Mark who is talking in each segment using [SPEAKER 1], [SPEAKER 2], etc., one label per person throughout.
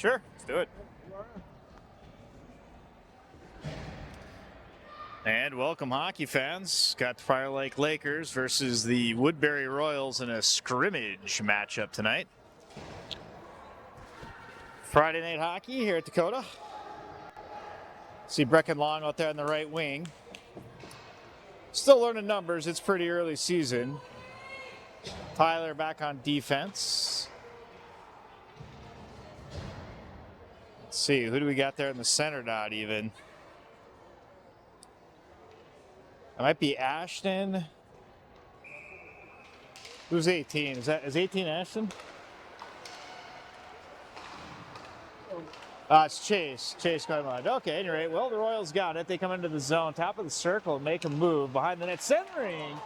[SPEAKER 1] Sure, let's do it. And welcome, hockey fans. Got the Fire Lake Lakers versus the Woodbury Royals in a scrimmage matchup tonight. Friday night hockey here at Dakota. See Brecken Long out there on the right wing. Still learning numbers. It's pretty early season. Tyler back on defense. Let's see, who do we got there in the center dot even? It might be Ashton. Who's 18? Is 18 Ashton? It's Chase. Chase got on. Okay, anyway, well, the Royals got it. They come into the zone, top of the circle, and make a move behind the net. Centering.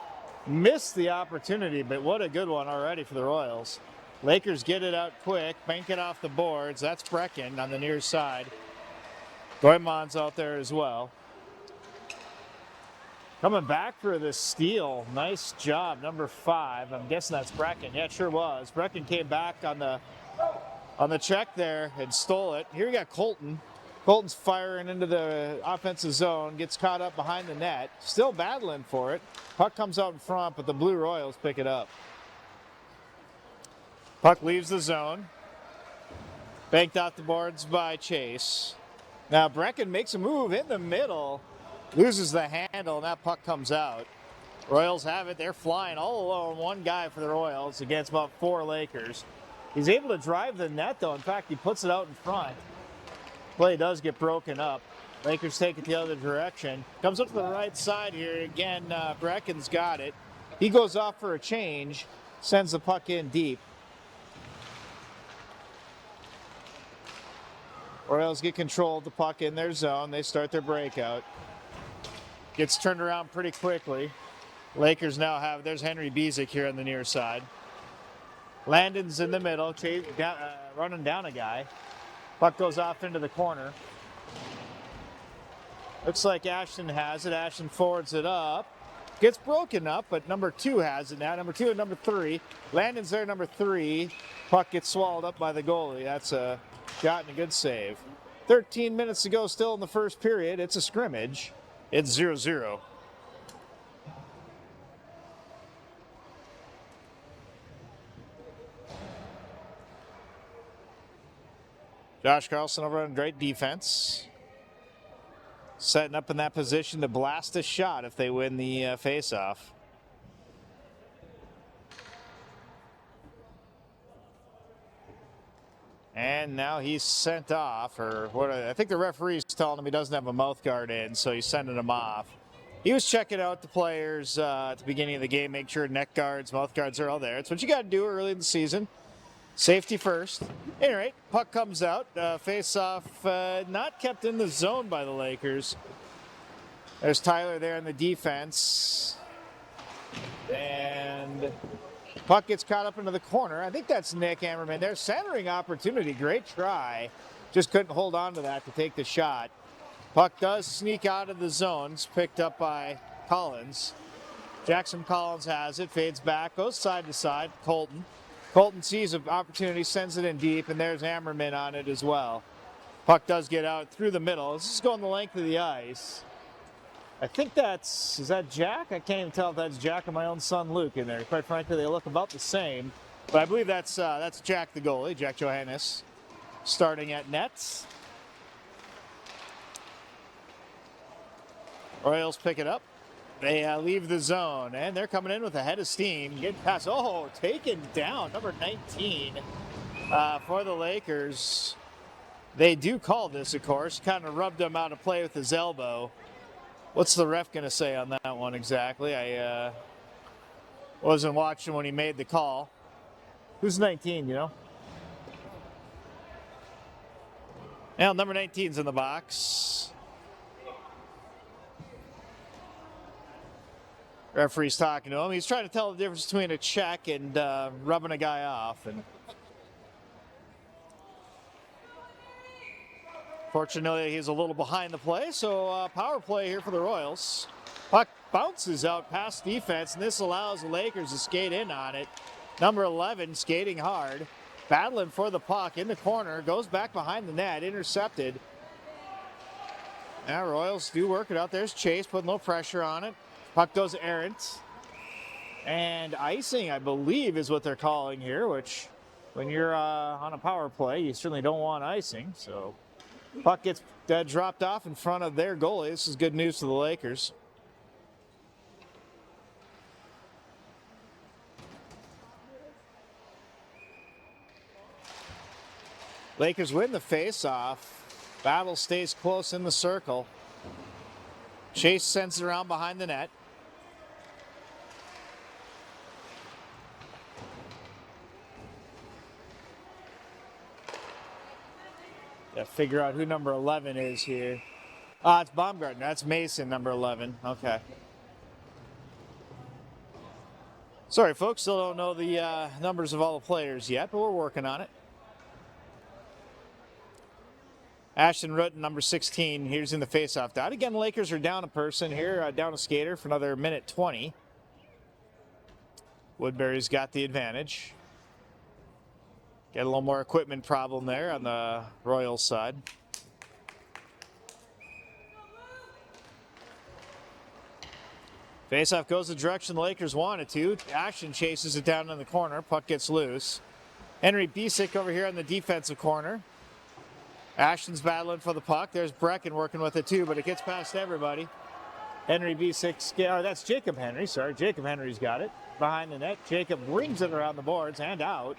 [SPEAKER 1] Missed the opportunity, but what a good one already for the Royals. Lakers get it out quick, bank it off the boards. That's Brecken on the near side. Goimon's out there as well. Coming back for the steal. Nice job, number 5. I'm guessing that's Brecken. Yeah, it sure was. Brecken came back on the check there and stole it. Here we got Colton. Colton's firing into the offensive zone, gets caught up behind the net. Still battling for it. Puck comes out in front, but the Blue Royals pick it up. Puck leaves the zone. Banked off the boards by Chase. Now Brecken makes a move in the middle. Loses the handle, and that puck comes out. Royals have it. They're flying all alone. One guy for the Royals against about 4 Lakers. He's able to drive the net, though. In fact, he puts it out in front. Play does get broken up. Lakers take it the other direction. Comes up to the right side here. Again, Brecken's got it. He goes off for a change. Sends the puck in deep. Royals get control of the puck in their zone. They start their breakout. Gets turned around pretty quickly. Lakers now have, there's Henry Bezic here on the near side. Landon's in the middle, running down a guy. Puck goes off into the corner. Looks like Ashton has it. Ashton forwards it up. Gets broken up, but number 2 has it now. Number 2 and number 3. Landon's there, number 3. Puck gets swallowed up by the goalie. That's a shot and a good save. 13 minutes to go still in the first period. It's a scrimmage. It's 0-0. Josh Carlson over on great defense. Setting up in that position to blast a shot if they win the faceoff. And now he's sent off, or what? I think the referee's telling him he doesn't have a mouth guard in, so he's sending him off. He was checking out the players at the beginning of the game, make sure neck guards, mouth guards are all there. It's what you got to do early in the season. Safety first. Anyway, puck comes out. Face-off not kept in the zone by the Lakers. There's Tyler there in the defense. And puck gets caught up into the corner. I think that's Nick Ammerman. There's centering opportunity. Great try. Just couldn't hold on to that to take the shot. Puck does sneak out of the zones. Picked up by Collins. Jackson Collins has it. Fades back. Goes side to side. Colton sees an opportunity. Sends it in deep. And there's Ammerman on it as well. Puck does get out through the middle. This is going the length of the ice. I think is that Jack? I can't even tell if that's Jack or my own son Luke in there. Quite frankly, they look about the same. But I believe that's Jack the goalie, Jack Johannes, starting at nets. Royals pick it up. They leave the zone, and they're coming in with a head of steam. Getting past, taken down, number 19 for the Lakers. They do call this, of course. Kind of rubbed him out of play with his elbow. What's the ref going to say on that one exactly? I wasn't watching when he made the call. Who's 19, you know? Now, number 19's in the box. Referee's talking to him. He's trying to tell the difference between a check and rubbing a guy off. And fortunately, he's a little behind the play, so power play here for the Royals. Puck bounces out past defense, and this allows the Lakers to skate in on it. Number 11 skating hard. battling for the puck in the corner, goes back behind the net, intercepted. Now Royals do work it out. There's Chase, putting a little pressure on it. Puck goes errant. And icing, I believe, is what they're calling here, which when you're on a power play, you certainly don't want icing. So puck gets dropped off in front of their goalie. This is good news to the Lakers. Lakers win the face-off. Battle stays close in the circle. Chase sends it around behind the net. Figure out who number 11 is here. It's Baumgartner. That's Mason, number 11. Okay. Sorry, folks. Still don't know the numbers of all the players yet, but we're working on it. Ashton Rutten, number 16, here's in the faceoff dot. Again, the Lakers are down a person here, down a skater for another minute 20. Woodbury's got the advantage. Get a little more equipment problem there on the Royals side. Faceoff goes the direction the Lakers wanted to. Ashton chases it down in the corner. Puck gets loose. Henry Bisick over here on the defensive corner. Ashton's battling for the puck. There's Brecken working with it too, but it gets past everybody. Henry Bisick, that's Jacob Henry, sorry. Jacob Henry's got it behind the net. Jacob brings it around the boards and out.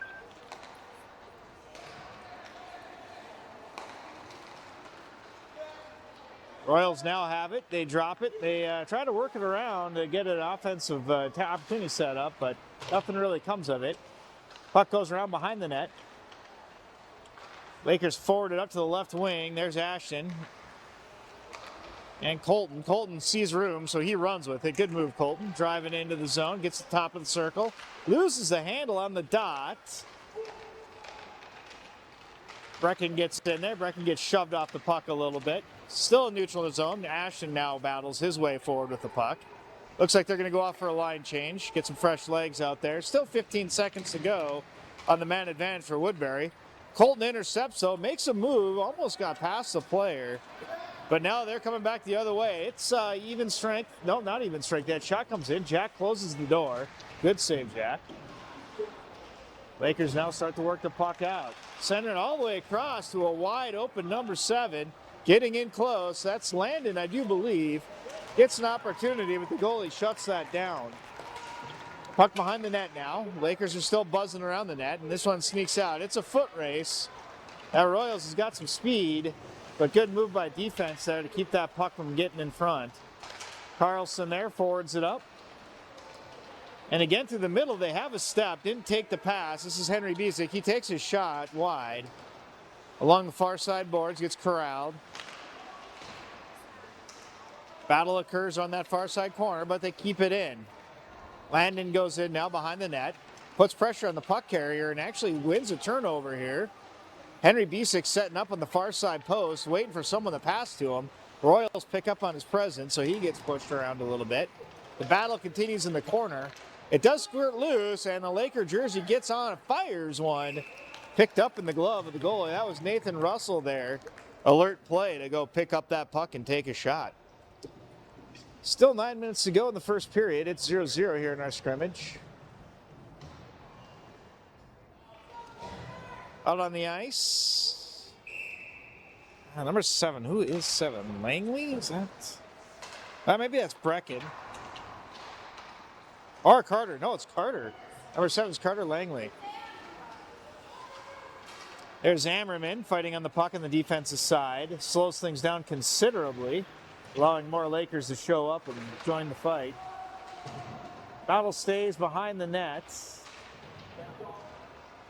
[SPEAKER 1] Royals now have it. They drop it. They try to work it around to get an offensive opportunity set up, but nothing really comes of it. Puck goes around behind the net. Lakers forward it up to the left wing. There's Ashton. And Colton. Colton sees room, so he runs with it. Good move, Colton. Driving into the zone. Gets to the top of the circle. Loses the handle on the dot. Brecken gets in there. Brecken gets shoved off the puck a little bit. Still in neutral zone. Ashton now battles his way forward with the puck. Looks like they're going to go off for a line change. Get some fresh legs out there. Still 15 seconds to go on the man advantage for Woodbury. Colton intercepts, though. Makes a move. Almost got past the player. But now they're coming back the other way. It's even strength. No, not even strength. That shot comes in. Jack closes the door. Good save, Jack. Lakers now start to work the puck out. Send it all the way across to a wide open number 7. Getting in close. That's Landon, I do believe. Gets an opportunity, but the goalie shuts that down. Puck behind the net now. Lakers are still buzzing around the net, and this one sneaks out. It's a foot race. Now Royals has got some speed, but good move by defense there to keep that puck from getting in front. Carlson there forwards it up. And again through the middle, they have a step. Didn't take the pass. This is Henry Bisick. He takes his shot wide. Along the far side boards, gets corralled. Battle occurs on that far side corner, but they keep it in. Landon goes in now behind the net. Puts pressure on the puck carrier and actually wins a turnover here. Henry Bisick setting up on the far side post, waiting for someone to pass to him. Royals pick up on his presence, so he gets pushed around a little bit. The battle continues in the corner. It does squirt loose, and the Laker jersey gets on and fires one. Picked up in the glove of the goalie. That was Nathan Russell there. Alert play to go pick up that puck and take a shot. Still 9 minutes to go in the first period. It's 0-0 here in our scrimmage. Out on the ice. Number 7. Who is 7? Langley? Is that? Maybe that's Brecken. Or Carter. No, it's Carter. Number 7 is Carter Langley. There's Ammerman fighting on the puck on the defensive side. Slows things down considerably, allowing more Lakers to show up and join the fight. Battle stays behind the net.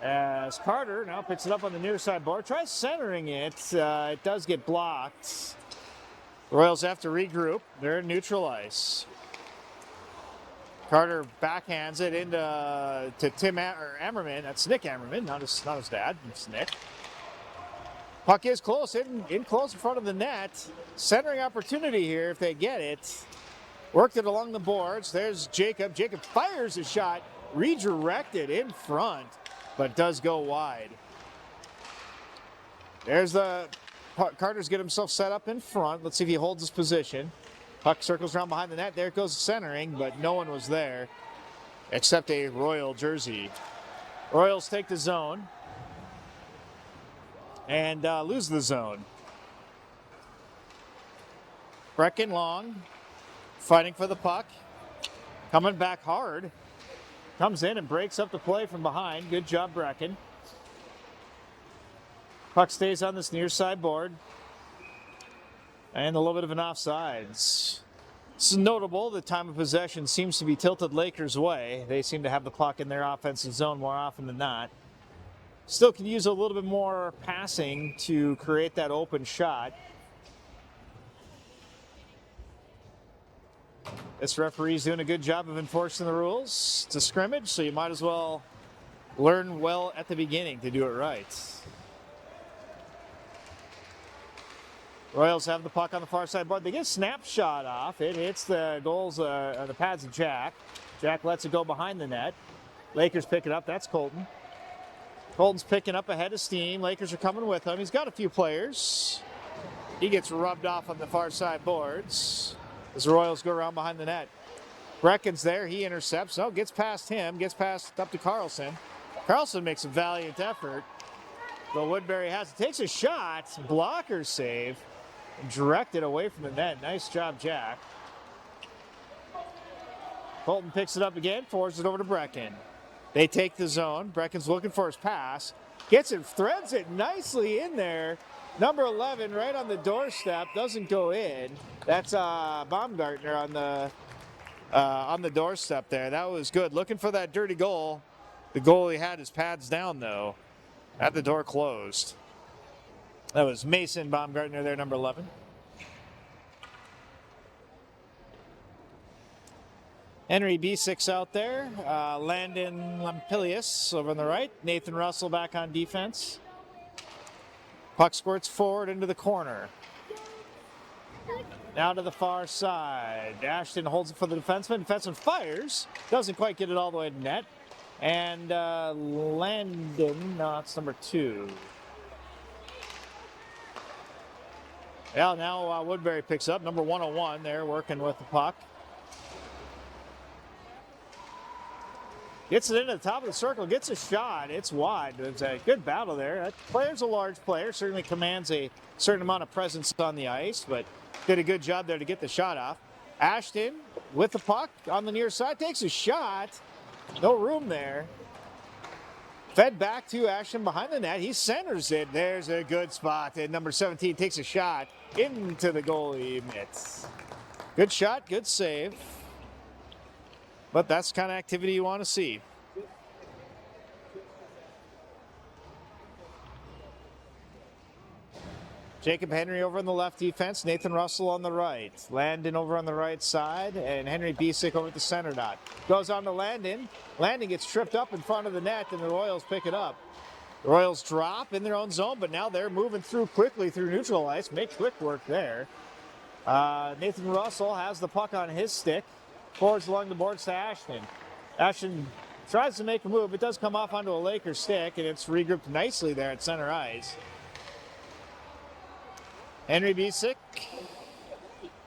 [SPEAKER 1] As Carter now picks it up on the near side board. Tries centering it. It does get blocked. The Royals have to regroup. They're in neutral ice. Carter backhands it into Tim Ammerman. That's Nick Ammerman, not his dad. It's Nick. Puck is close, in close in front of the net. Centering opportunity here if they get it. Worked it along the boards. There's Jacob. Jacob fires a shot, redirected in front. but does go wide. There's the Carter's get himself set up in front. Let's see if he holds his position. Puck circles around behind the net. There it goes centering, but no one was there except a Royal jersey. Royals take the zone and lose the zone. Brecken long, fighting for the puck. Coming back hard. Comes in and breaks up the play from behind. Good job, Brecken. Puck stays on this near side board. And a little bit of an offsides. This is notable. The time of possession seems to be tilted Lakers' way. They seem to have the puck in their offensive zone more often than not. Still can use a little bit more passing to create that open shot. This referee's doing a good job of enforcing the rules. It's a scrimmage, so you might as well learn well at the beginning to do it right. Royals have the puck on the far side board. They get a snapshot off. It hits the goals, the pads of Jack. Jack lets it go behind the net. Lakers pick it up. That's Colton. Colton's picking up ahead of steam. Lakers are coming with him. He's got a few players. He gets rubbed off on the far side boards as the Royals go around behind the net. Brecken's there. He intercepts. Oh, gets past him. Gets past up to Carlson. Carlson makes a valiant effort. But Woodbury has it. Takes a shot. Blocker save. Directed away from the net. Nice job, Jack. Colton picks it up again. Forwards it over to Brecken. They take the zone. Brecken's looking for his pass. Gets it. Threads it nicely in there. Number 11 right on the doorstep. Doesn't go in. That's Baumgartner on the doorstep there. That was good. Looking for that dirty goal. The goalie had his pads down, though. Had the door closed. That was Mason Baumgartner there, number 11. Henry B6 out there. Landon Lampilius over on the right. Nathan Russell back on defense. Puck squirts forward into the corner. Now to the far side. Ashton holds it for the defenseman. Defenseman fires. Doesn't quite get it all the way to net. And Landon, no, it's number 2. Yeah, now Woodbury picks up. Number 101 there working with the puck. Gets it into the top of the circle, gets a shot. It's wide. It's a good battle there. That player's a large player, certainly commands a certain amount of presence on the ice, but did a good job there to get the shot off. Ashton with the puck on the near side, takes a shot. No room there. Fed back to Ashton behind the net. He centers it. There's a good spot. And number 17 takes a shot into the goalie mitts. Good shot, good save. But that's the kind of activity you want to see. Jacob Henry over on the left defense. Nathan Russell on the right. Landon over on the right side. And Henry Bisick over at the center dot. Goes on to Landon. Landon gets tripped up in front of the net, and the Royals pick it up. The Royals drop in their own zone, but now they're moving through quickly through neutral ice. Make quick work there. Nathan Russell has the puck on his stick. Forwards along the boards to Ashton. Ashton tries to make a move. It does come off onto a Lakers stick, and it's regrouped nicely there at center ice. Henry Bisick.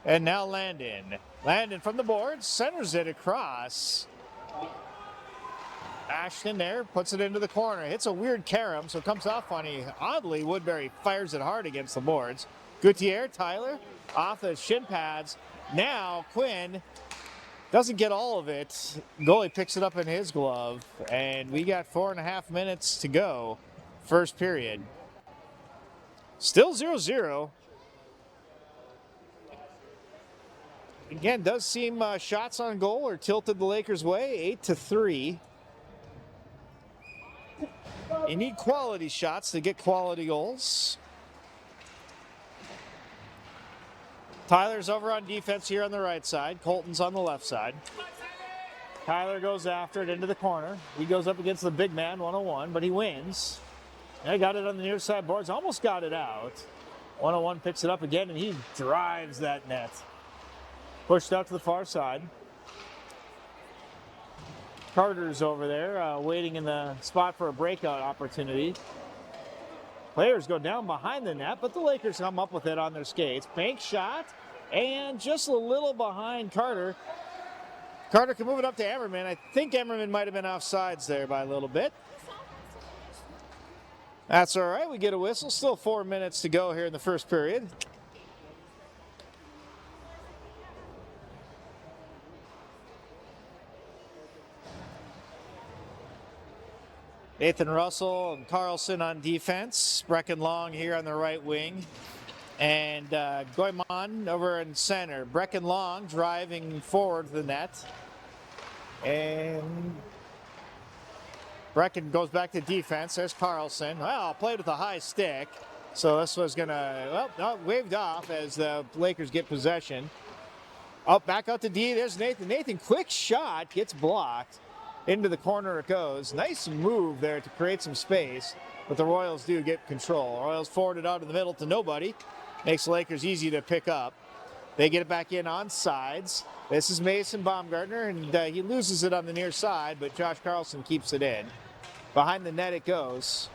[SPEAKER 1] And now Landon. Landon from the boards, centers it across. Ashton there, puts it into the corner. Hits a weird carom, so it comes off funny. Oddly, Woodbury fires it hard against the boards. Gutierrez, Tyler, off the shin pads. Now Quinn doesn't get all of it. Goalie picks it up in his glove, and we got 4.5 minutes to go. First period. Still 0-0. Again, does seem shots on goal are tilted the Lakers' way, 8-3. You need quality shots to get quality goals. Tyler's over on defense here on the right side. Colton's on the left side. Tyler goes after it into the corner. He goes up against the big man, 101, but he wins. And he got it on the near side boards. Almost got it out. 101 picks it up again, and he drives that net. Pushed out to the far side. Carter's over there waiting in the spot for a breakout opportunity. Players go down behind the net, but the Lakers come up with it on their skates. Bank shot, and just a little behind Carter. Carter can move it up to Emmerman. I think Emmerman might have been offsides there by a little bit. That's all right. We get a whistle. Still 4 minutes to go here in the first period. Nathan Russell and Carlson on defense. Brecken Long here on the right wing. And Goyman over in center. Brecken Long driving forward to the net. And Brecken goes back to defense. There's Carlson. Well, played with a high stick. So this was going to, waved off as the Lakers get possession. Oh, back out to D. There's Nathan. Nathan, quick shot, gets blocked. Into the corner it goes. Nice move there to create some space, but the Royals do get control. Royals forward it out in the middle to nobody. Makes the Lakers easy to pick up. They get it back in on sides. This is Mason Baumgartner, and he loses it on the near side, but Josh Carlson keeps it in. Behind the net it goes.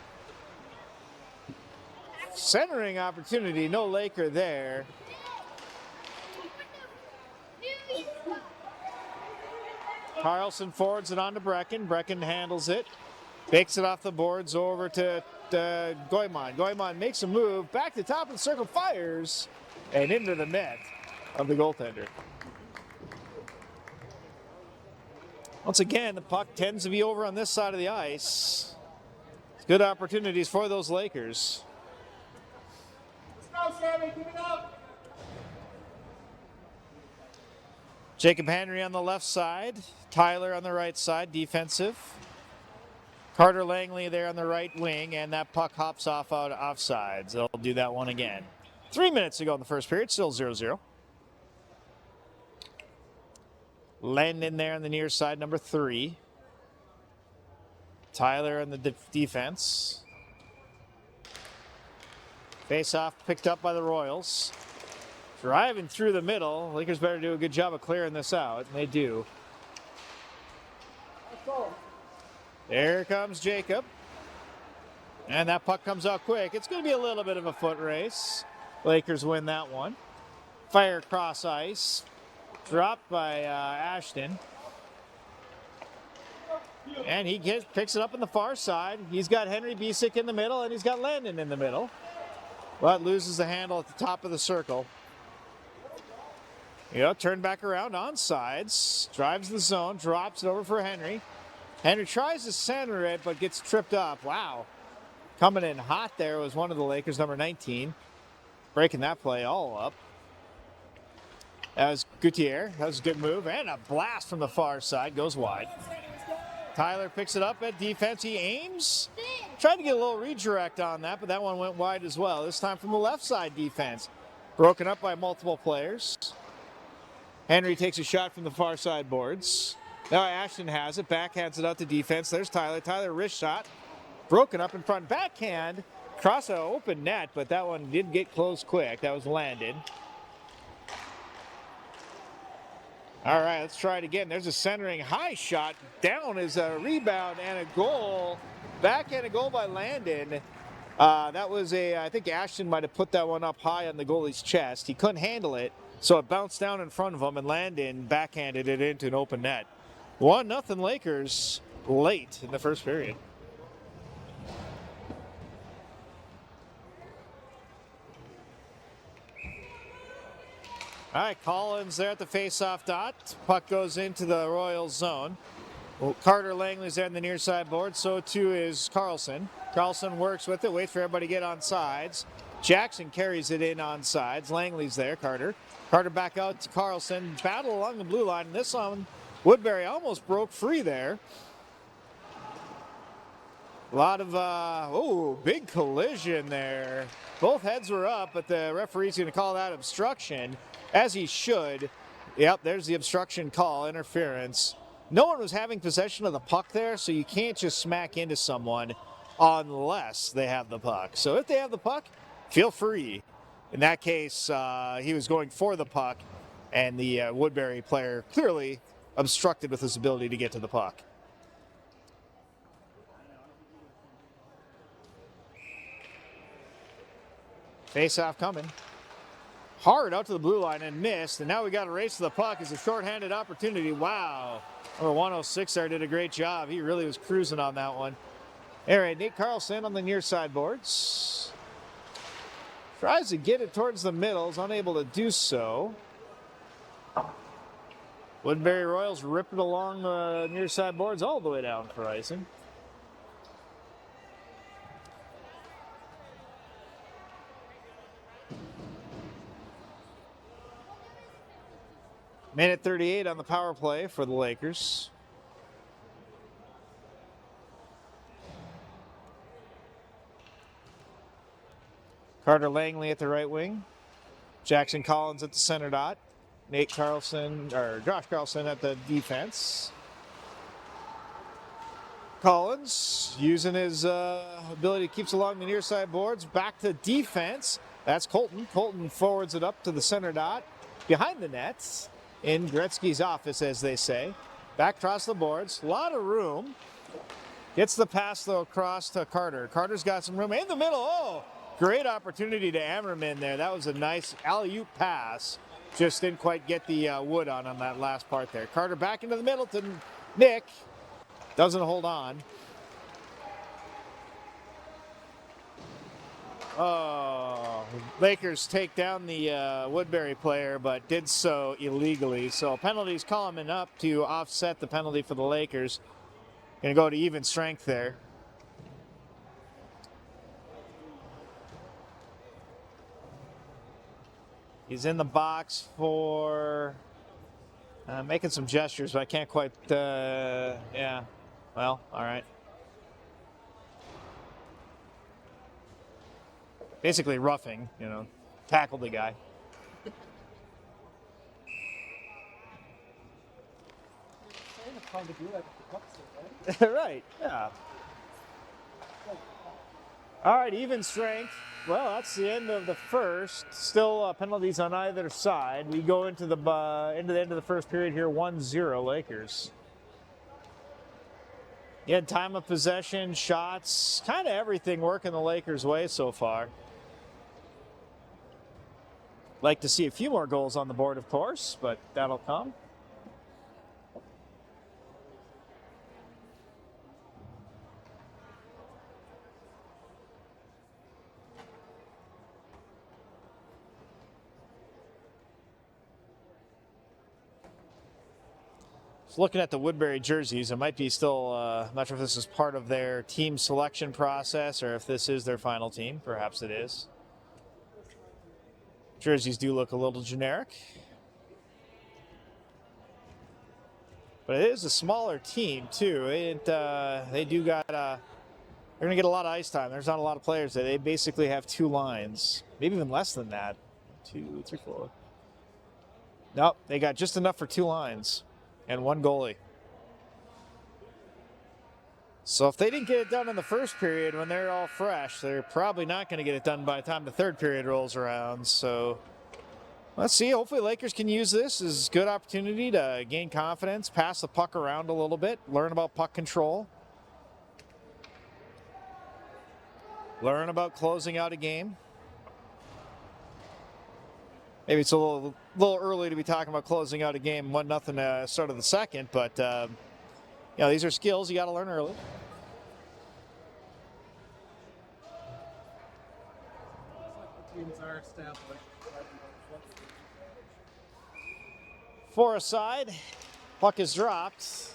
[SPEAKER 1] Centering opportunity, no Laker there. Carlson forwards it on to Brecken. Brecken handles it. Takes it off the boards over to Goyman. Goyman makes a move. Back to the top of the circle. Fires. And into the net of the goaltender. Once again, the puck tends to be over on this side of the ice. Good opportunities for those Lakers. Let's go, Sammy. Keep it up. Jacob Henry on the left side. Tyler on the right side, defensive. Carter Langley there on the right wing, and that puck hops off out of offsides. They'll do that one again. 3 minutes to go in the first period, still 0-0. Landon there on the near side, number 3. Tyler on the defense. Face-off picked up by the Royals. Driving through the middle. Lakers better do a good job of clearing this out, and they do. There comes Jacob. And that puck comes out quick. It's going to be a little bit of a foot race. Lakers win that one. Fire across ice. Dropped by Ashton. And he picks it up on the far side. He's got Henry Bisick in the middle, and he's got Landon in the middle. But loses the handle at the top of the circle. Turn back around on sides. Drives the zone. Drops it over for Henry. Henry tries to center it, but gets tripped up. Wow. Coming in hot there was one of the Lakers, number 19. Breaking that play all up. That was Gutierrez. That was a good move. And a blast from the far side. Goes wide. Tyler picks it up at defense. He aims. Tried to get a little redirect on that, but that one went wide as well. This time from the left side defense. Broken up by multiple players. Henry takes a shot from the far side boards. Now Ashton has it. Backhands it out to defense. There's Tyler. Tyler wrist shot. Broken up in front. Backhand. Cross an open net, but that one did get close quick. That was landed. All right, let's try it again. There's a centering high shot. Down is a rebound and a goal. Backhand a goal by Landon. That was I think Ashton might have put that one up high on the goalie's chest. He couldn't handle it, so it bounced down in front of him, and Landon backhanded it into an open net. 1-0 Lakers late in the first period. All right, Collins there at the face-off dot. Puck goes into the Royals zone. Well, Carter Langley's there on the near side board. So too is Carlson. Carlson works with it, waits for everybody to get on sides. Jackson carries it in on sides. Langley's there, Carter. Carter back out to Carlson. Battle along the blue line. This one, Woodbury almost broke free there. A lot of, big collision there. Both heads were up, but the referee's going to call that obstruction, as he should. Yep, there's the obstruction call, interference. No one was having possession of the puck there, so you can't just smack into someone unless they have the puck. So if they have the puck, feel free. In that case, he was going for the puck, and the Woodbury player clearly obstructed with his ability to get to the puck. Face-off coming. Hard out to the blue line and missed. And now we got a race to the puck. It's a shorthanded opportunity. Wow. Number 106 there did a great job. He really was cruising on that one. All right, Nate Carlson on the near side boards. Tries to get it towards the middle. Is unable to do so. Woodbury Royals rip it along the near side boards all the way down for icing. Minute 38 on the power play for the Lakers. Carter Langley at the right wing. Jackson Collins at the center dot. Nate Carlson, or Josh Carlson at the defense. Collins using his ability keeps along the near side boards. Back to defense. That's Colton. Colton forwards it up to the center dot. Behind the nets. In Gretzky's office, as they say. Back across the boards. A lot of room. Gets the pass, though, across to Carter. Carter's got some room in the middle. Oh, great opportunity to Ammerman there. That was a nice alley-oop pass. Just didn't quite get the wood on that last part there. Carter back into the middle to Nick. Doesn't hold on. Oh, Lakers take down the Woodbury player, but did so illegally. So penalties coming up to offset the penalty for the Lakers. Going to go to even strength there. He's in the box for making some gestures, but I can't quite, yeah. Well, all right. Basically roughing, tackled the guy. Right, yeah. All right, even strength. Well, that's the end of the first. Still penalties on either side. We go into the end of the first period here, 1-0 Lakers. You had time of possession, shots, kind of everything working the Lakers' way so far. Like to see a few more goals on the board, of course, but that'll come. Just looking at the Woodbury jerseys, it might be still, I'm not sure if this is part of their team selection process or if this is their final team. Perhaps it is. Jerseys do look a little generic. But it is a smaller team, too. They do got, they're going to get a lot of ice time. There's not a lot of players there. They basically have two lines, maybe even less than that. 2, 3, 4. Nope, they got just enough for two lines and one goalie. So if they didn't get it done in the first period when they're all fresh, they're probably not going to get it done by the time the third period rolls around. So let's see. Hopefully Lakers can use this as a good opportunity to gain confidence, pass the puck around a little bit, learn about puck control, learn about closing out a game. Maybe it's a little early to be talking about closing out a game 1-0 start of the second, but these are skills you got to learn early. For a side, puck is dropped.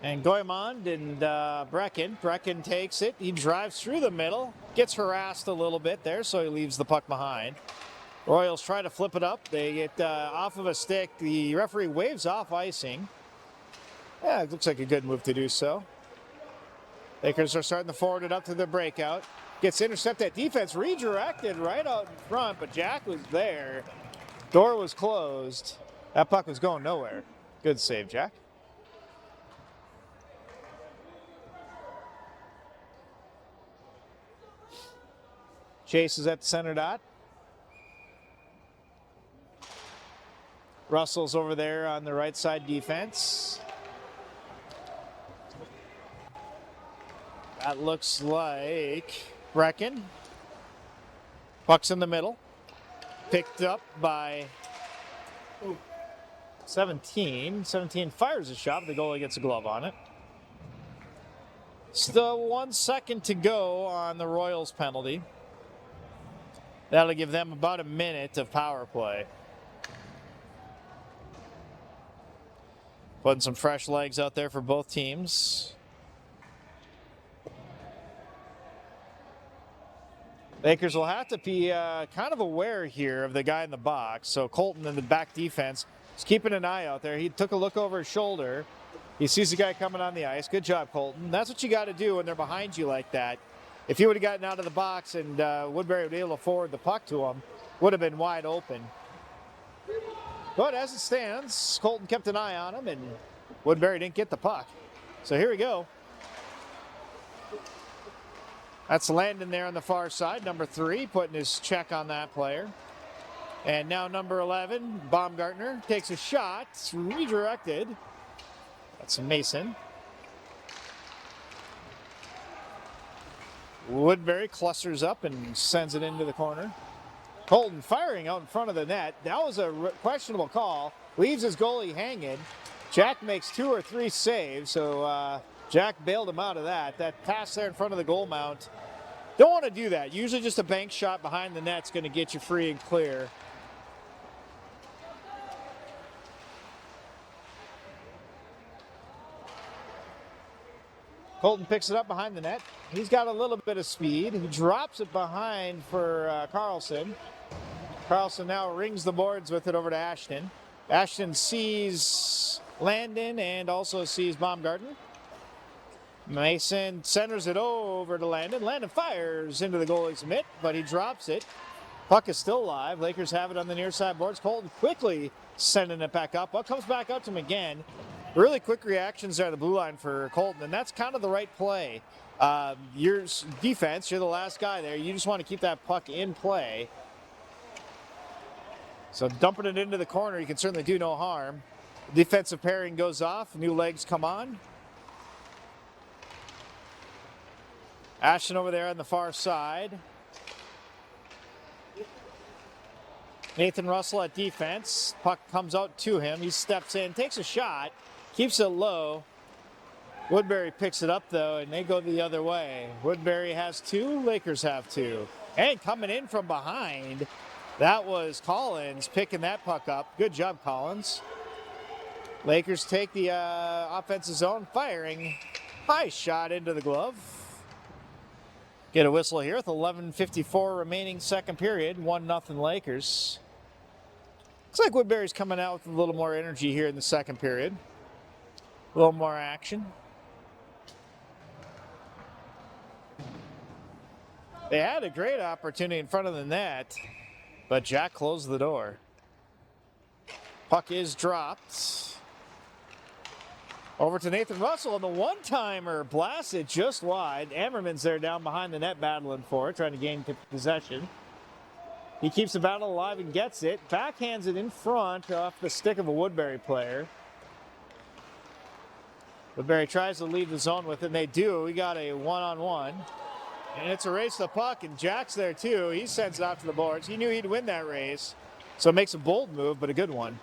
[SPEAKER 1] And Goymond and Brecken takes it. He drives through the middle, gets harassed a little bit there, so he leaves the puck behind. Royals try to flip it up. They get off of a stick. The referee waves off icing. Yeah, it looks like a good move to do so. Lakers are starting to forward it up to the breakout. Gets intercepted. Defense redirected right out in front, but Jack was there. Door was closed. That puck was going nowhere. Good save, Jack. Chase is at the center dot. Russell's over there on the right side defense. That looks like Brecken. Puck's in the middle. Picked up by 17. 17 fires a shot, but the goalie gets a glove on it. Still 1 second to go on the Royals penalty. That'll give them about a minute of power play. Putting some fresh legs out there for both teams. Lakers will have to be kind of aware here of the guy in the box. So Colton in the back defense is keeping an eye out there. He took a look over his shoulder. He sees the guy coming on the ice. Good job, Colton. That's what you got to do when they're behind you like that. If he would have gotten out of the box and Woodbury would be able to forward the puck to him, would have been wide open. But as it stands, Colton kept an eye on him, and Woodbury didn't get the puck. So here we go. That's Landon there on the far side, number 3, putting his check on that player. And now number 11, Baumgartner, takes a shot. It's redirected. That's Mason. Woodbury clusters up and sends it into the corner. Colton firing out in front of the net. That was a questionable call. Leaves his goalie hanging. Jack makes 2 or 3 saves, so Jack bailed him out of that. That pass there in front of the goal mount. Don't want to do that. Usually just a bank shot behind the net's going to get you free and clear. Colton picks it up behind the net. He's got a little bit of speed. He drops it behind for Carlson. Carlson now rings the boards with it over to Ashton. Ashton sees Landon and also sees Baumgartner. Mason centers it over to Landon. Landon fires into the goalie's mitt, but he drops it. Puck is still live. Lakers have it on the near side boards. Colton quickly sending it back up. Puck comes back up to him again. Really quick reactions there at the blue line for Colton, and that's kind of the right play. Your defense, you're the last guy there. You just want to keep that puck in play. So dumping it into the corner, you can certainly do no harm. Defensive pairing goes off. New legs come on. Ashton over there on the far side. Nathan Russell at defense. Puck comes out to him. He steps in, takes a shot, keeps it low. Woodbury picks it up, though, and they go the other way. Woodbury has 2. Lakers have 2. And coming in from behind, that was Collins picking that puck up. Good job, Collins. Lakers take the offensive zone, firing. High shot into the glove. Get a whistle here with 11:54 remaining second period. 1-0 Lakers. Looks like Woodbury's coming out with a little more energy here in the second period. A little more action. They had a great opportunity in front of the net, but Jack closed the door. Puck is dropped. Over to Nathan Russell, and the one-timer blasted just wide. Ammerman's there down behind the net battling for it, trying to gain possession. He keeps the battle alive and gets it. Backhands it in front off the stick of a Woodbury player. Woodbury tries to leave the zone with it, and they do. We got a one-on-one. And it's a race to the puck, and Jack's there too. He sends it out to the boards. He knew he'd win that race, so it makes a bold move, but a good one.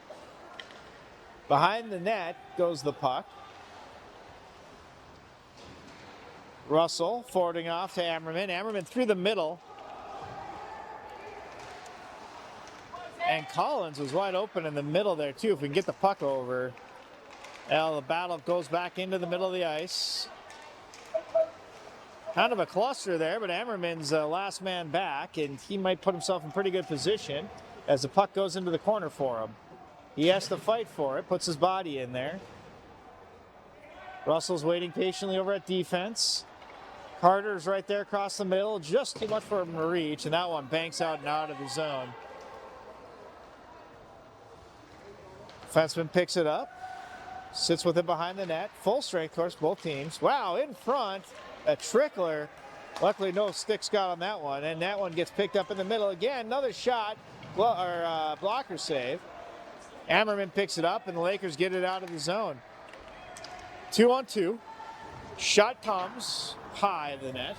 [SPEAKER 1] Behind the net goes the puck. Russell forwarding off to Ammerman. Ammerman through the middle. And Collins was wide open in the middle there too. If we can get the puck over. Well, the battle goes back into the middle of the ice. Kind of a cluster there, but Ammerman's last man back, and he might put himself in pretty good position as the puck goes into the corner for him. He has to fight for it, puts his body in there. Russell's waiting patiently over at defense. Carter's right there across the middle, just too much for him to reach, and that one banks out and out of the zone. Defenseman picks it up, sits with it behind the net. Full strength, of course, both teams. Wow, in front, a trickler. Luckily, no sticks got on that one, and that one gets picked up in the middle again. Another shot, blocker save. Ammerman picks it up, and the Lakers get it out of the zone. 2-on-2. Shot comes high of the net.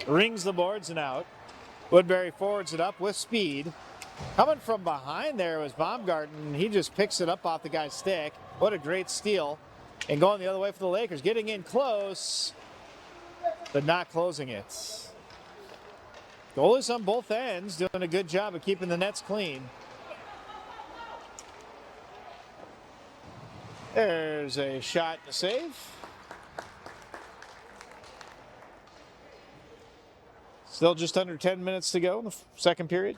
[SPEAKER 1] Rings the boards and out. Woodbury forwards it up with speed. Coming from behind there was Baumgarten. He just picks it up off the guy's stick. What a great steal. And going the other way for the Lakers. Getting in close, but not closing it. Goalies on both ends doing a good job of keeping the nets clean. There's a shot and a save. Still just under 10 minutes to go in the second period.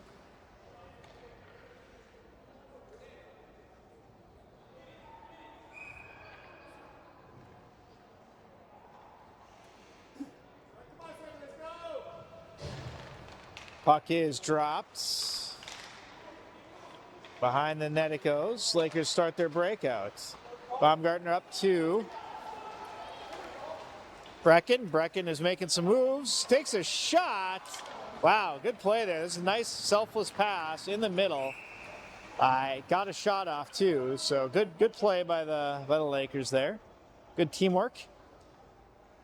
[SPEAKER 1] Puck is dropped. Behind the net it goes. Lakers start their breakout. Baumgartner up 2. Brecken is making some moves. Takes a shot. Wow, good play there. This is a nice selfless pass in the middle. I got a shot off too, so good play by the Lakers there. Good teamwork.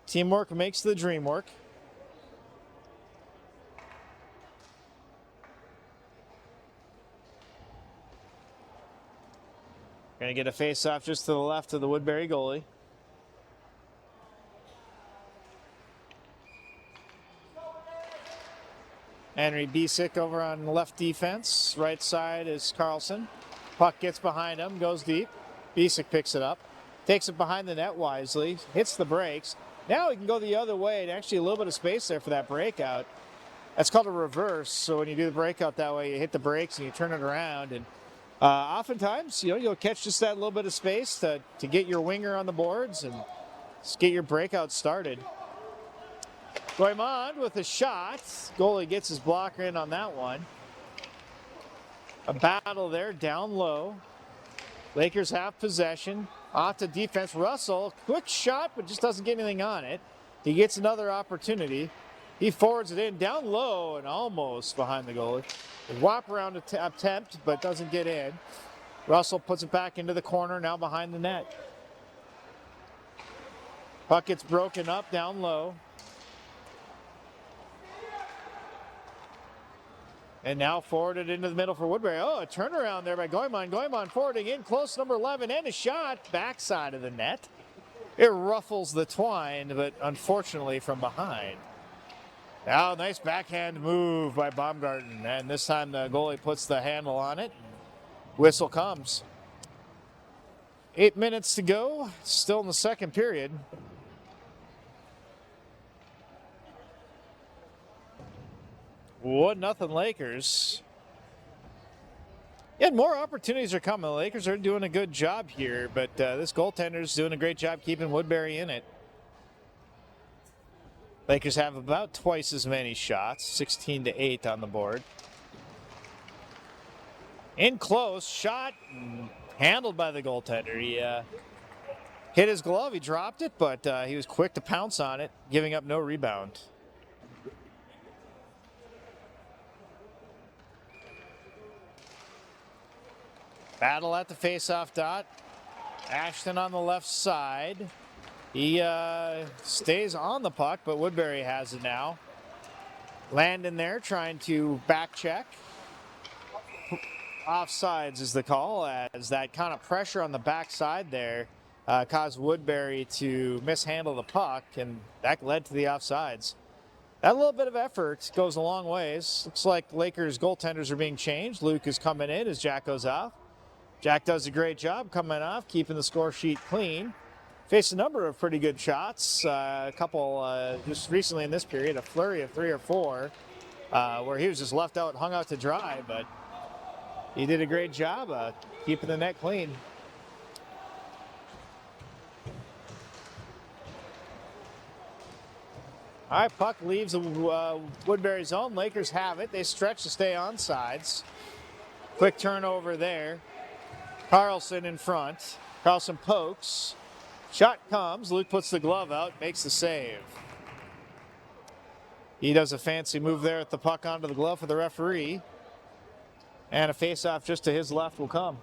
[SPEAKER 1] Teamwork makes the dream work. Going to get a face-off just to the left of the Woodbury goalie. Henry Bisick over on left defense. Right side is Carlson. Puck gets behind him, goes deep. Bisick picks it up. Takes it behind the net wisely. Hits the brakes. Now he can go the other way, and actually a little bit of space there for that breakout. That's called a reverse. So when you do the breakout that way, you hit the brakes and you turn it around. And oftentimes, you'll catch just that little bit of space to get your winger on the boards and just get your breakout started. Goimond with a shot. Goalie gets his blocker in on that one. A battle there, down low. Lakers have possession. Off to defense. Russell, quick shot, but just doesn't get anything on it. He gets another opportunity. He forwards it in, down low, and almost behind the goalie. A whop around attempt, but doesn't get in. Russell puts it back into the corner, now behind the net. Puck gets broken up, down low. And now forwarded into the middle for Woodbury. Oh, a turnaround there by Goimond. Goimond forwarding in close, number 11, and a shot backside of the net. It ruffles the twine, but unfortunately from behind. Now, nice backhand move by Baumgarten, and this time the goalie puts the handle on it. Whistle comes. 8 minutes to go, still in the second period. 1-0 Lakers. And more opportunities are coming. The Lakers are doing a good job here, but this goaltender's doing a great job keeping Woodbury in it. Lakers have about twice as many shots, 16-8 on the board. In close, shot, handled by the goaltender. He hit his glove, he dropped it, but he was quick to pounce on it, giving up no rebound. Battle at the face-off dot. Ashton on the left side. He stays on the puck, but Woodbury has it now. Landon there trying to back check. Offsides is the call, as that kind of pressure on the backside there caused Woodbury to mishandle the puck, and that led to the offsides. That little bit of effort goes a long ways. Looks like Lakers goaltenders are being changed. Luke is coming in as Jack goes off. Jack does a great job coming off, keeping the score sheet clean. Faced a number of pretty good shots. A couple just recently in this period, a flurry of 3 or 4, where he was just left out, hung out to dry, but he did a great job keeping the net clean. All right, puck leaves the Woodbury zone. Lakers have it. They stretch to stay on sides. Quick turnover there. Carlson in front. Carlson pokes. Shot comes. Luke puts the glove out, makes the save. He does a fancy move there at the puck onto the glove for the referee. And a face-off just to his left will come.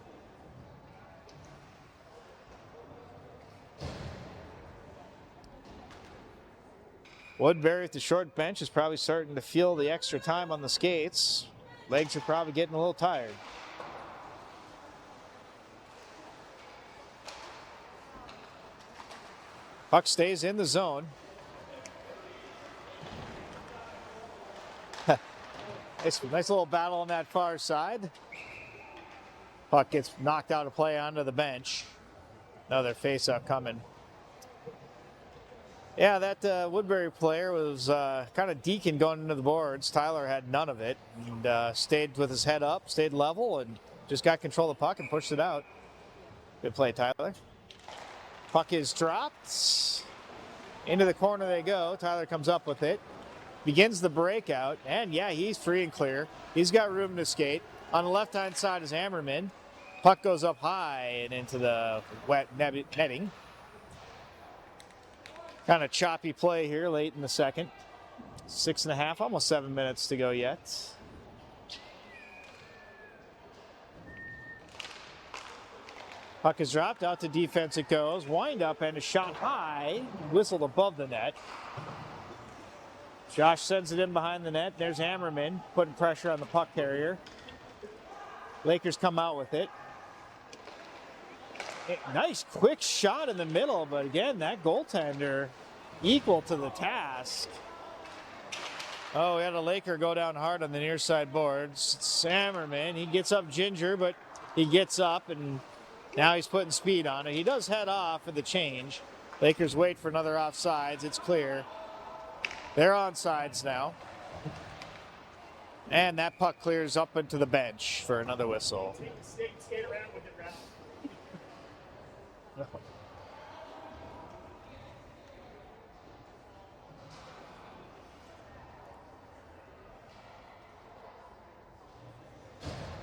[SPEAKER 1] Woodbury at the short bench is probably starting to feel the extra time on the skates. Legs are probably getting a little tired. Puck stays in the zone. Nice little battle on that far side. Puck gets knocked out of play onto the bench. Another face-up coming. Yeah, that Woodbury player was kind of deacon going into the boards. Tyler had none of it and stayed with his head up, stayed level, and just got control of the puck and pushed it out. Good play, Tyler. Puck is dropped. Into the corner they go. Tyler comes up with it. Begins the breakout, and yeah, he's free and clear. He's got room to skate. On the left-hand side is Hammerman. Puck goes up high and into the wet netting. Kind of choppy play here late in the second. 6.5, almost 7 minutes to go yet. Puck is dropped, out to defense it goes. Wind up and a shot high, whistled above the net. Josh sends it in behind the net. There's Hammerman putting pressure on the puck carrier. Lakers come out with it. Nice quick shot in the middle, but again, that goaltender equal to the task. Oh, we had a Laker go down hard on the near side boards. It's Hammerman. He gets up ginger, but he gets up and now he's putting speed on it. He does head off for the change. Lakers wait for another offsides. It's clear. They're onside now. And that puck clears up into the bench for another whistle. Skate around with it, Ralph.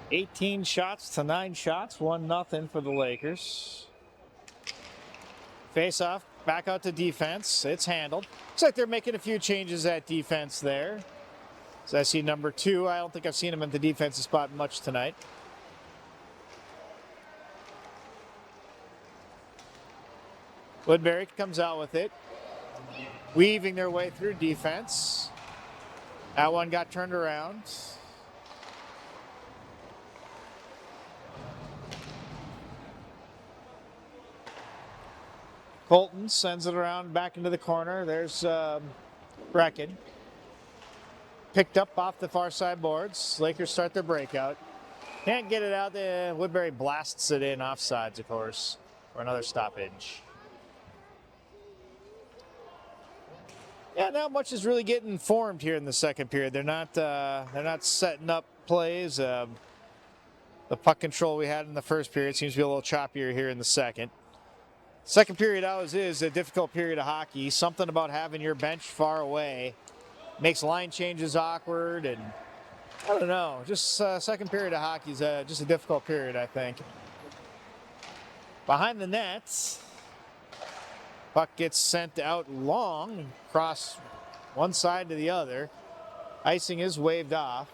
[SPEAKER 1] 18 shots to 9 shots, 1-0 for the Lakers. Face off, back out to defense. It's handled. Looks like they're making a few changes at defense there. So I see number 2. I don't think I've seen him at the defensive spot much tonight. Woodbury comes out with it, weaving their way through defense. That one got turned around. Colton sends it around back into the corner. There's Brecken. Picked up off the far side boards. Lakers start their breakout. Can't get it out there. Woodbury blasts it in offsides, of course, for another stoppage. Yeah, not much is really getting formed here in the second period. They're not setting up plays. The puck control we had in the first period seems to be a little choppier here in the second. Second period always is a difficult period of hockey. Something about having your bench far away makes line changes awkward, and I don't know. Just second period of hockey is just a difficult period, I think. Behind the net, puck gets sent out long, across one side to the other. Icing is waved off.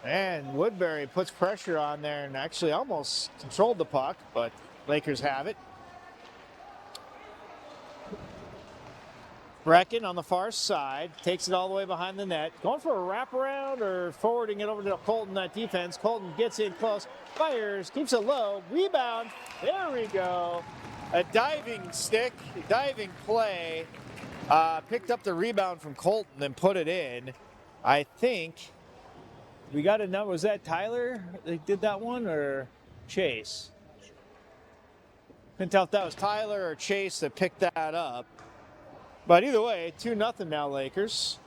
[SPEAKER 1] And Woodbury puts pressure on there and actually almost controlled the puck, but Lakers have it. Brecken on the far side takes it all the way behind the net. Going for a wraparound or forwarding it over to Colton at defense. Colton gets in close, fires, keeps it low, rebound. There we go. A diving stick, diving play. Picked up the rebound from Colton and put it in. I think we got a number. Was that Tyler that did that one or Chase? Couldn't tell if that was Tyler or Chase that picked that up. But either way, 2-0 now, Lakers.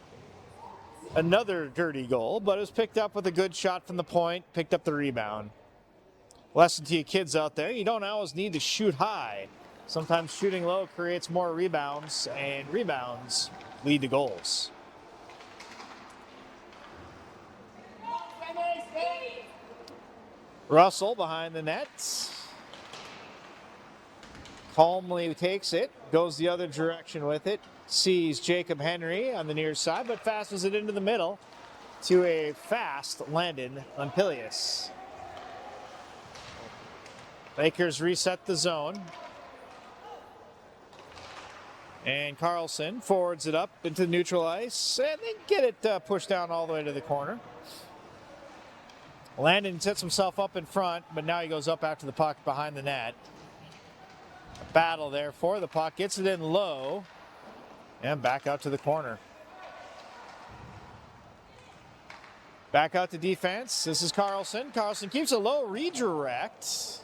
[SPEAKER 1] Another dirty goal, but it was picked up with a good shot from the point, picked up the rebound. Lesson to you kids out there, you don't always need to shoot high. Sometimes shooting low creates more rebounds, and rebounds lead to goals. Russell behind the net. Calmly takes it, goes the other direction with it, sees Jacob Henry on the near side, but fastens it into the middle to a fast Landon Lampilius. Lakers reset the zone. And Carlson forwards it up into neutral ice, and they get it pushed down all the way to the corner. Landon sets himself up in front, but now he goes up after the puck behind the net. A battle there for the puck. Gets it in low, and back out to the corner. Back out to defense. This is Carlson. Carlson keeps a low redirect.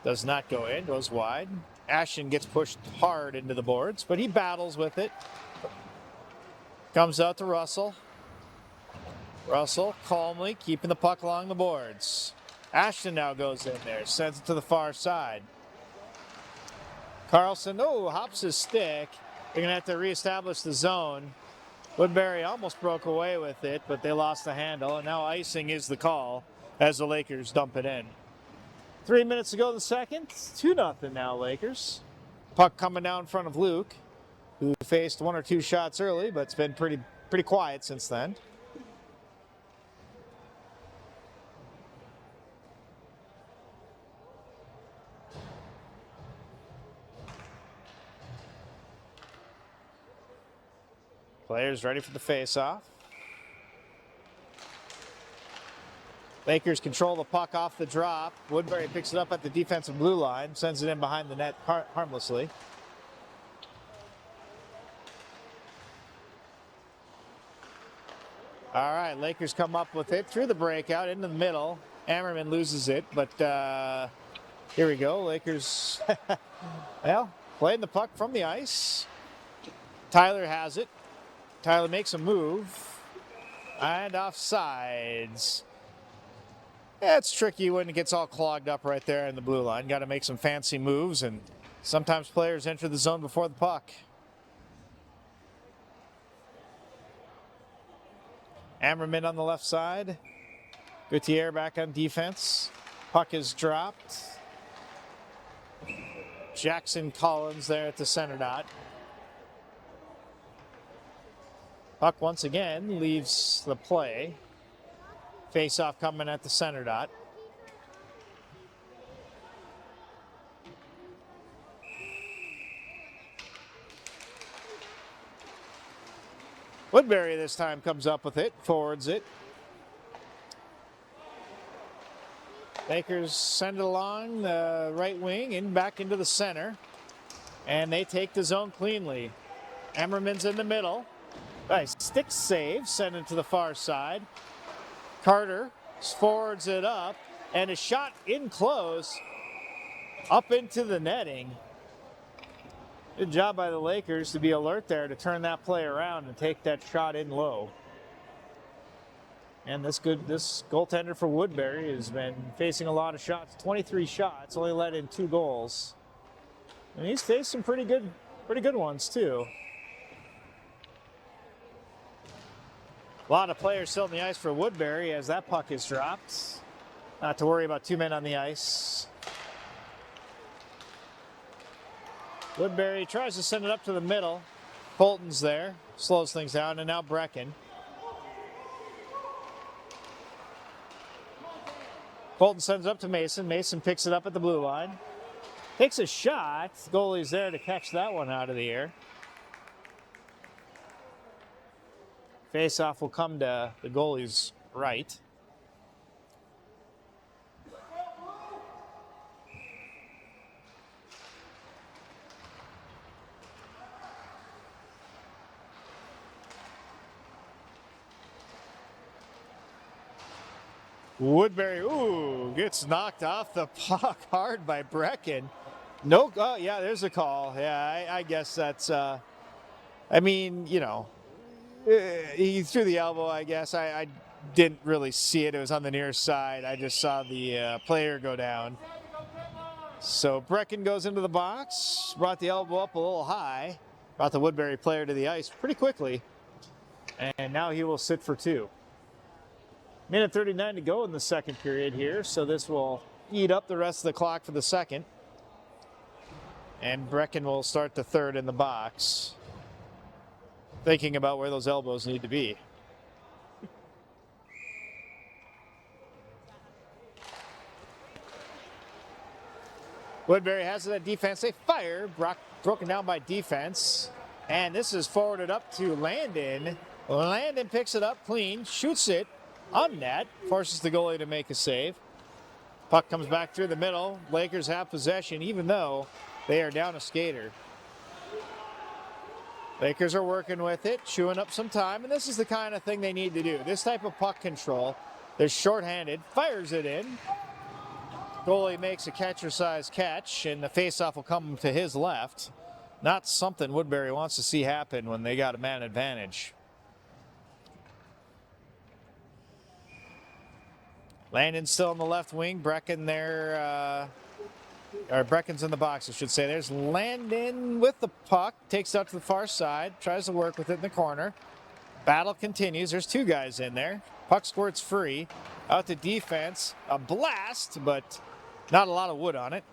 [SPEAKER 1] Does not go in, goes wide. Ashton gets pushed hard into the boards, but he battles with it. Comes out to Russell. Russell calmly keeping the puck along the boards. Ashton now goes in there, sends it to the far side. Carlson, hops his stick. They're going to have to reestablish the zone. Woodbury almost broke away with it, but they lost the handle, and now icing is the call as the Lakers dump it in. 3 minutes to go in the second. 2-0 now, Lakers. Puck coming down in front of Luke, who faced 1 or 2 shots early, but it's been pretty quiet since then. Players ready for the face-off. Lakers control the puck off the drop. Woodbury picks it up at the defensive blue line, sends it in behind the net harmlessly. All right, Lakers come up with it through the breakout into the middle. Ammerman loses it, but here we go. Lakers, well, playing the puck from the ice. Tyler has it. Tyler makes a move. And offsides. Yeah, it's tricky when it gets all clogged up right there in the blue line. Got to make some fancy moves, and sometimes players enter the zone before the puck. Ammerman on the left side. Gutierrez back on defense. Puck is dropped. Jackson Collins there at the center dot. Puck once again leaves the play. Face-off coming at the center dot. Woodbury this time comes up with it, forwards it. Lakers send it along the right wing and back into the center. And they take the zone cleanly. Ammerman's in the middle. Nice stick save, send it to the far side. Carter forwards it up, and a shot in close, up into the netting. Good job by the Lakers to be alert there to turn that play around and take that shot in low. And this goaltender for Woodbury has been facing a lot of shots. 23 shots, only let in 2 goals. And he's faced some pretty good ones too. A lot of players still on the ice for Woodbury as that puck is dropped. Not to worry about 2 men on the ice. Woodbury tries to send it up to the middle. Bolton's there, slows things down, and now Brecken. Bolton sends it up to Mason. Mason picks it up at the blue line. Takes a shot. The goalie's there to catch that one out of the air. Face-off will come to the goalie's right. Woodbury, gets knocked off the puck hard by Brecken. No, yeah, there's a call. Yeah, I guess that's, he threw the elbow, I guess. I didn't really see it. It was on the near side. I just saw the player go down. So Brecken goes into the box, brought the elbow up a little high, brought the Woodbury player to the ice pretty quickly, and now he will sit for 2. Minute 39 to go in the second period here, so this will eat up the rest of the clock for the second. And Brecken will start the third in the box, thinking about where those elbows need to be. Woodbury has it at defense. They fire. Broken down by defense. And this is forwarded up to Landon. Landon picks it up clean, shoots it on net, forces the goalie to make a save. Puck comes back through the middle. Lakers have possession, even though they are down a skater. Lakers are working with it, chewing up some time, and this is the kind of thing they need to do. This type of puck control. They're shorthanded, fires it in. Goalie makes a catcher-sized catch, and the faceoff will come to his left. Not something Woodbury wants to see happen when they got a man advantage. Landon's still on the left wing. Brecken's in the box, I should say. There's Landon with the puck. Takes it out to the far side. Tries to work with it in the corner. Battle continues. There's two guys in there. Puck squirts free. Out to defense. A blast, but not a lot of wood on it.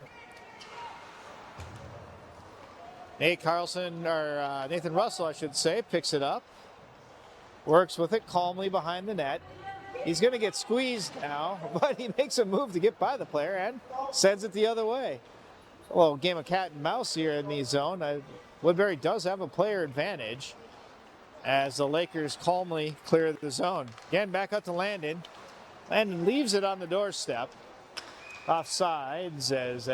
[SPEAKER 1] Nathan Russell, I should say, picks it up. Works with it calmly behind the net. He's going to get squeezed now, but he makes a move to get by the player and sends it the other way. A little game of cat and mouse here in the zone. Woodbury does have a player advantage as the Lakers calmly clear the zone. Again, back out to Landon. Landon leaves it on the doorstep. Offsides as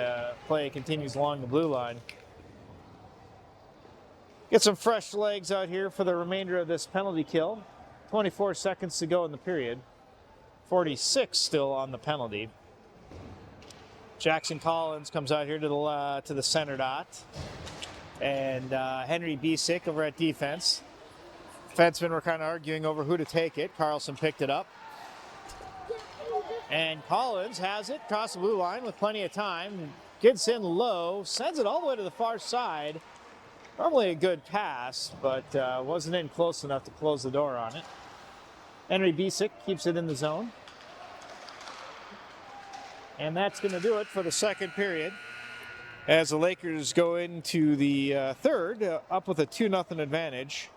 [SPEAKER 1] play continues along the blue line. Get some fresh legs out here for the remainder of this penalty kill. 24 seconds to go in the period. 46 still on the penalty. Jackson Collins comes out here to the center dot. And Henry Bisick over at defense. Defensemen were kind of arguing over who to take it. Carlson picked it up. And Collins has it across the blue line with plenty of time. Gets in low, sends it all the way to the far side. Normally a good pass, but wasn't in close enough to close the door on it. Henry Bisick keeps it in the zone. And that's going to do it for the second period as the Lakers go into the third, up with a 2-0 advantage.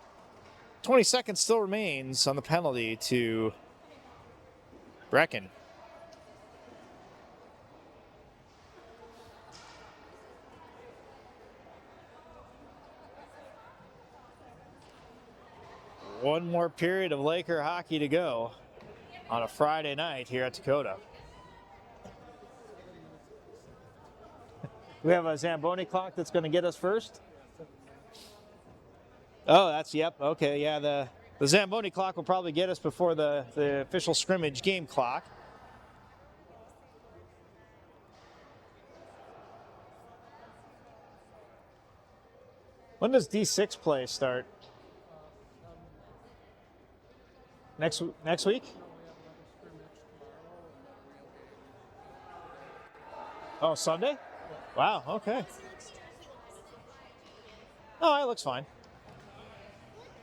[SPEAKER 1] 20 seconds still remains on the penalty to Brecken. One more period of Laker hockey to go on a Friday night here at Dakota. We have a Zamboni clock that's going to get us first. Oh, yep, okay, yeah, the Zamboni clock will probably get us before the official scrimmage game clock. When does D6 play start? Next week? Oh, Sunday? Wow, okay. Oh, it looks fine.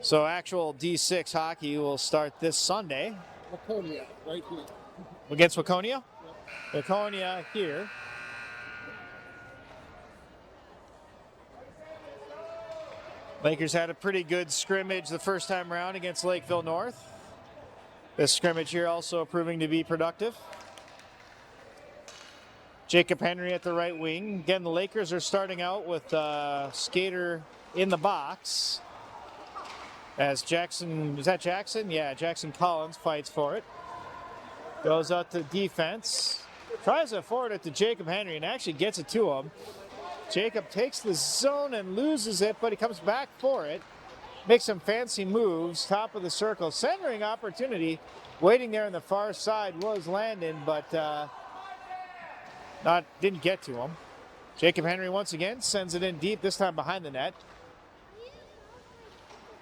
[SPEAKER 1] So actual D6 hockey will start this Sunday.
[SPEAKER 2] Waconia, right here.
[SPEAKER 1] Against Waconia? Yep. Waconia here. Lakers had a pretty good scrimmage the first time around against Lakeville North. This scrimmage here also proving to be productive. Jacob Henry at the right wing. Again, the Lakers are starting out with skater in the box. As Jackson, is that Jackson? Yeah, Jackson Collins fights for it. Goes out to defense. Tries to forward it to Jacob Henry and actually gets it to him. Jacob takes the zone and loses it, but he comes back for it. Makes some fancy moves, top of the circle. Centering opportunity. Waiting there on the far side was Landon, but didn't get to him. Jacob Henry once again sends it in deep, this time behind the net.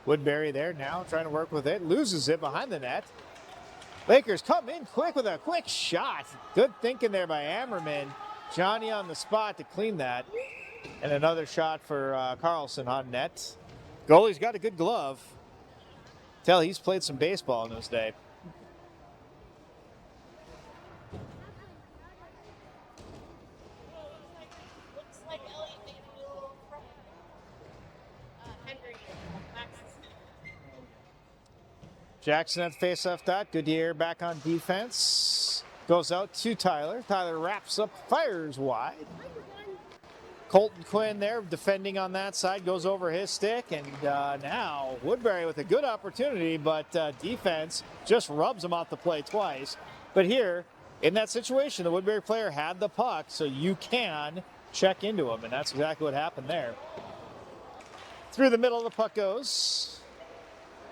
[SPEAKER 1] Woodbury there now trying to work with it. Loses it behind the net. Lakers come in quick with a quick shot. Good thinking there by Ammerman. Johnny on the spot to clean that. And another shot for Carlson on net. Goalie's got a good glove. Tell he's played some baseball in his day. Jackson at the face-off dot. Goodyear back on defense. Goes out to Tyler. Tyler wraps up, fires wide. Colton Quinn there defending on that side, goes over his stick, and now Woodbury with a good opportunity, but defense just rubs him off the play twice. But here, in that situation, the Woodbury player had the puck, so you can check into him, and that's exactly what happened there. Through the middle, the puck goes,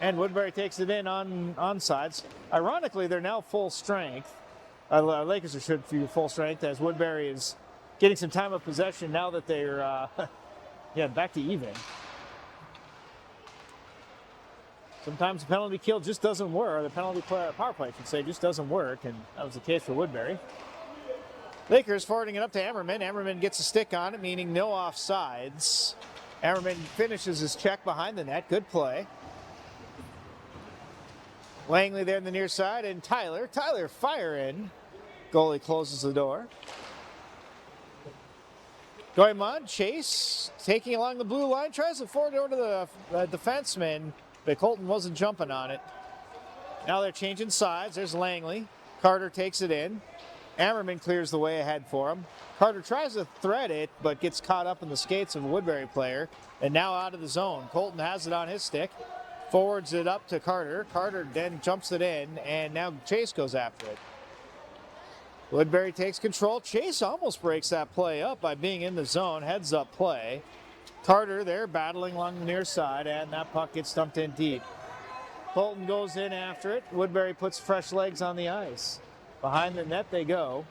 [SPEAKER 1] and Woodbury takes it in on sides. Ironically, they're now full strength. Lakers should be full strength as Woodbury is getting some time of possession now that they're back to even. Sometimes the penalty kill just doesn't work, or the penalty power play, I should say, just doesn't work, and that was the case for Woodbury. Lakers forwarding it up to Ammerman. Ammerman gets a stick on it, meaning no offsides. Ammerman finishes his check behind the net. Good play. Langley there in the near side, and Tyler fire in. Goalie closes the door. Going on, Chase taking along the blue line, tries to forward over to the defenseman, but Colton wasn't jumping on it. Now they're changing sides. There's Langley. Carter takes it in. Ammerman clears the way ahead for him. Carter tries to thread it, but gets caught up in the skates of a Woodbury player, and now out of the zone. Colton has it on his stick, forwards it up to Carter. Carter then jumps it in, and now Chase goes after it. Woodbury takes control. Chase almost breaks that play up by being in the zone. Heads up play. Carter there battling along the near side, and that puck gets dumped in deep. Colton goes in after it. Woodbury puts fresh legs on the ice. Behind the net they go.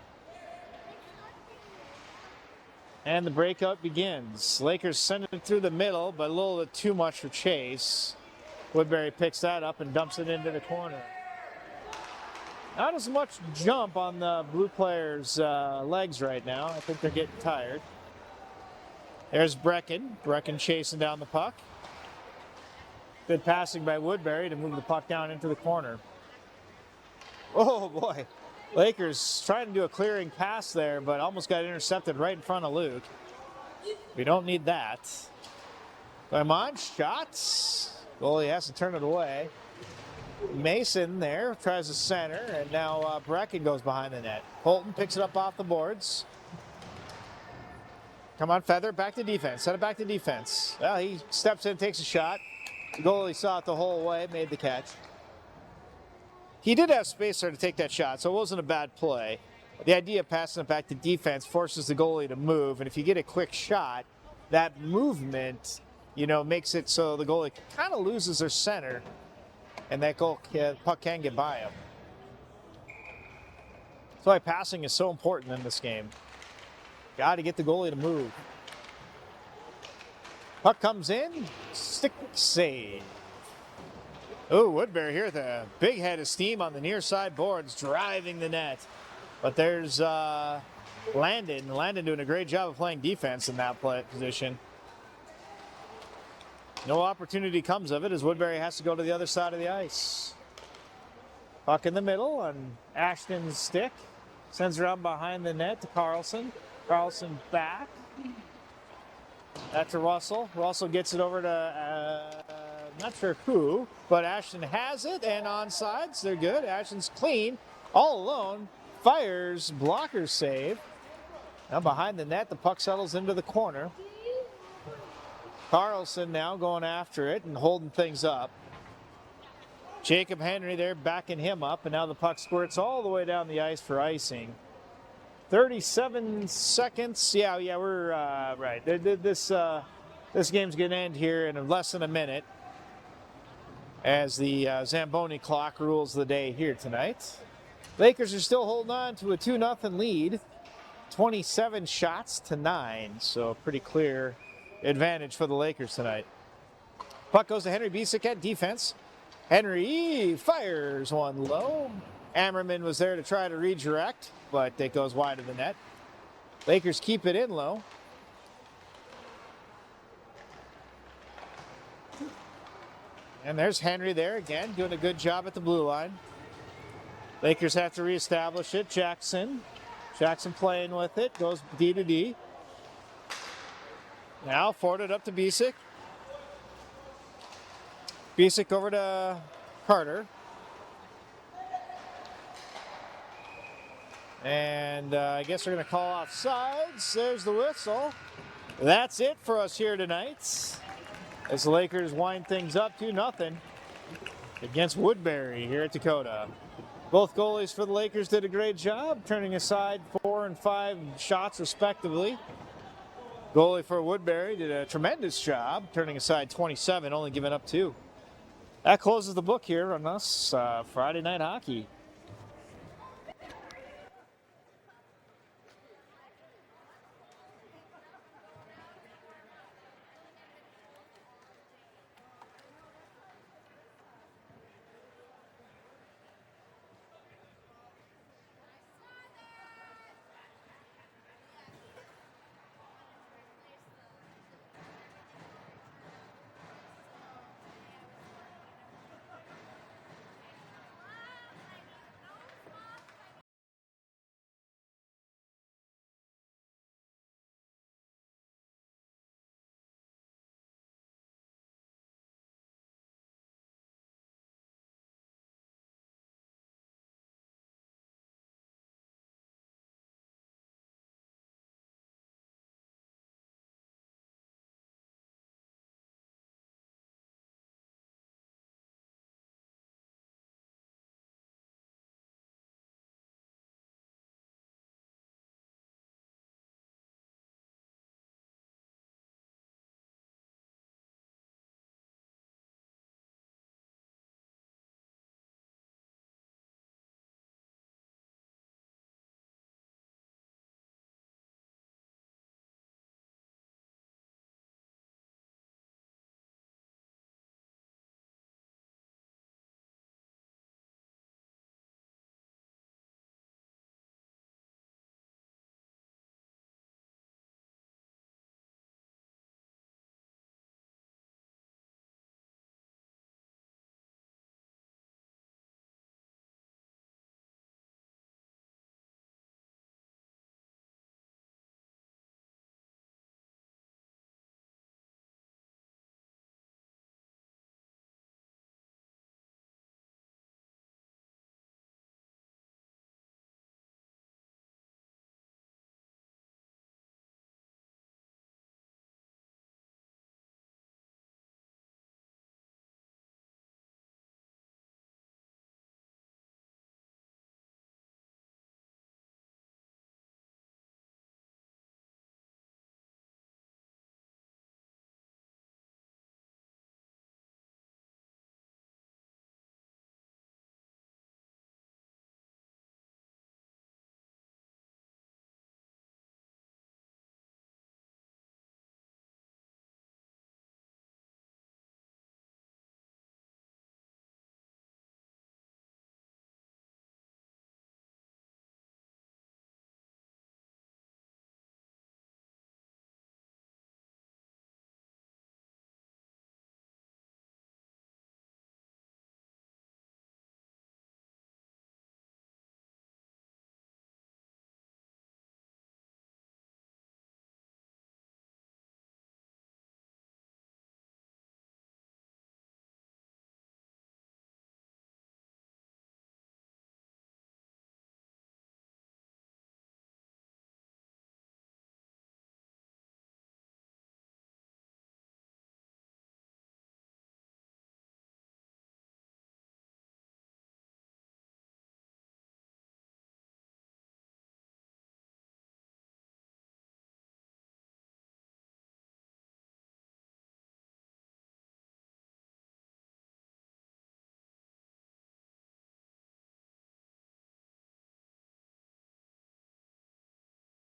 [SPEAKER 1] And the breakout begins. Lakers send it through the middle, but a little bit too much for Chase. Woodbury picks that up and dumps it into the corner. Not as much jump on the blue players' legs right now. I think they're getting tired. There's Brecken. Brecken chasing down the puck. Good passing by Woodbury to move the puck down into the corner. Oh boy. Lakers trying to do a clearing pass there, but almost got intercepted right in front of Luke. We don't need that. Come on, shots. Goalie has to turn it away. Mason there tries to center, and now Brecken goes behind the net. Colton picks it up off the boards. Come on, Feather, back to defense. Set it back to defense. Well, he steps in, takes a shot. The goalie saw it the whole way, made the catch. He did have space there to take that shot, so it wasn't a bad play. The idea of passing it back to defense forces the goalie to move, and if you get a quick shot, that movement, makes it so the goalie kind of loses their center, and that puck can get by him. That's why passing is so important in this game. Got to get the goalie to move. Puck comes in, stick save. Oh, Woodbury here with a big head of steam on the near side boards, driving the net. But there's Landon. Landon doing a great job of playing defense in that position. No opportunity comes of it as Woodbury has to go to the other side of the ice. Puck in the middle on Ashton's stick. Sends around behind the net to Carlson. Carlson back. That's to Russell. Russell gets it over to, not sure who, but Ashton has it, and onside. They're good. Ashton's clean, all alone. Fires, blocker save. Now behind the net, the puck settles into the corner. Carlson now going after it and holding things up. Jacob Henry there backing him up, and now the puck squirts all the way down the ice for icing. 37 seconds. Yeah, we're right. This game's going to end here in less than a minute as the Zamboni clock rules the day here tonight. Lakers are still holding on to a 2-0 lead. 27 shots to 9, so pretty clear advantage for the Lakers tonight. Puck goes to Henry Bisick at defense. Henry fires one low. Ammerman was there to try to redirect, but it goes wide of the net. Lakers keep it in low. And there's Henry there again, doing a good job at the blue line. Lakers have to reestablish it. Jackson playing with it, goes D to D. Now forwarded up to Bisick. Bisick over to Carter. And I guess we're going to call off sides. There's the whistle. That's it for us here tonight. As the Lakers wind things up 2-0 against Woodbury here at Dakota. Both goalies for the Lakers did a great job, turning aside 4 and 5 shots respectively. Goalie for Woodbury did a tremendous job, turning aside 27, only giving up 2. That closes the book here on us Friday Night Hockey.